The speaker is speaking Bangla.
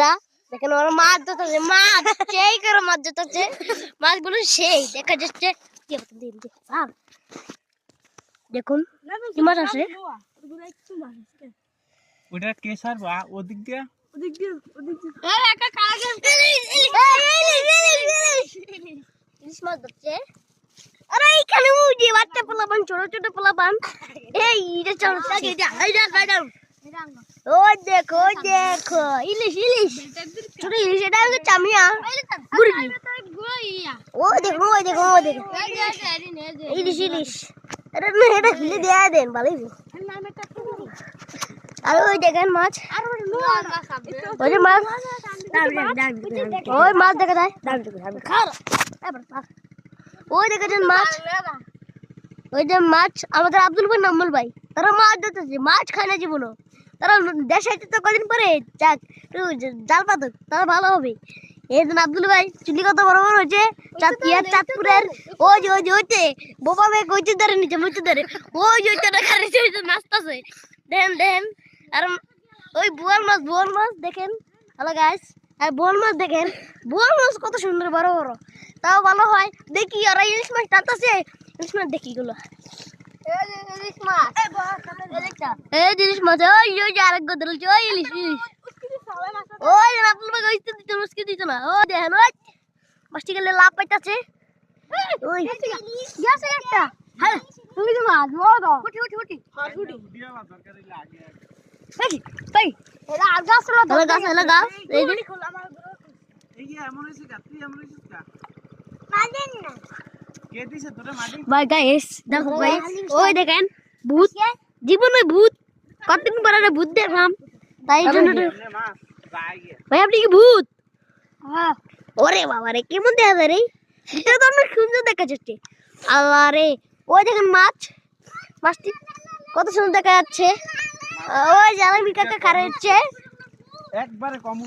এরা দেখেন ওরা মাছ ধরতেছে, মাছ সেই করে মাছ ধরতেছে, মাছগুলো সেই দেখা যাচ্ছে। দেখুন কি মাছ আছে। ওটা কে সারবা ওদিক দিয়ে ইলিশ মাছ ধরছে। আরে এইখানে উঠে বাচ্চা পোলাপান, ছোট ছোট পোলাপান, এই এটা চলছে। ওই দেখো ওই দেখো ইলিশ, ইলিশ ছোট ইলিশ, এটা হচ্ছে চামিয়া মুরগি। ওই দেখো ওই দেখো ওই দেখো ইলিশ, ইলিশ এটা এটা ফেলে দেয়া দেন ভালোই। আর ওই দেখেন মাছ, ওই যে মাছ, ওই মাছ দেখা যায়। ওই দেখেছেন মাছ, ওই যে মাছ আমাদের আব্দুল ভাই নাম্মুল ভাই, তারা মাছ ধরতেছে, মাছ খায় না জীবনও। তারা দেশে তো কদিন পরে যাক জাল পাতক, তারা ভালো হবে। এই জন্য আব্দুল ভাই চুলি কত বড় বড় হয়েছে, চাঁদপুরের ওই যে ওই যে হইতে বোবা মেয়ে কইতে ধরে নিচে মুচে ধরে, ওই যে ওইটা নাচতেছে দেখেন দেখেন। আর ওই বোয়াল মাছ, বোয়াল মাছ দেখেন। হ্যালো গাইস, আর বোয়াল মাছ দেখেন, বোয়াল মাছ কত সুন্দর বড় বড়, তাও ভালো হয়। দেখি ওরা ইলিশ মাছ টানতেছে, ইলিশ মাছ দেখি গুলো ইলিশ মাছ, এই ইলিশ মাছ, ওই ওই যে আরেক গোদল ওই ইলিশ, ইলিশ ওই আব্দুল ভাই কইতে দিত মুসকি দিত না। ও দেখেন ওই মাছটি গেলে লাভ পাইতাছে। ওই গেছে একটা, হ্যাঁ তুমি তো মাছ বড় দাও, উঠি উঠি উঠি উঠি দিয়া মাছ দরকারি লাগে এই এই এরা আর গাছ হলো গাছ হলো গাছ। এই যে এই যে এমন হইছে গাতি এমন হইছে কা মাদেন না কে দিছে তোরে মাটি ভাই গাইস দেখো ভাই, ওই দেখেন ভূত, জীবনে ভূত কতদিন পরে ভূত দেখলাম, তাই জন্য মা যাই গে ভাই আপনি কি ভূত? হ্যাঁ। ওরে বাবা রে কেমন দেখা যায় রে, এটা তো অনেক সুন্দর দেখা যাচ্ছে। আল্লাহ রে ওই দেখেন মাছ, মাছটি কত সুন্দর দেখা যাচ্ছে। ওই জ্বালামি কাকা খারে হচ্ছে একবারে কম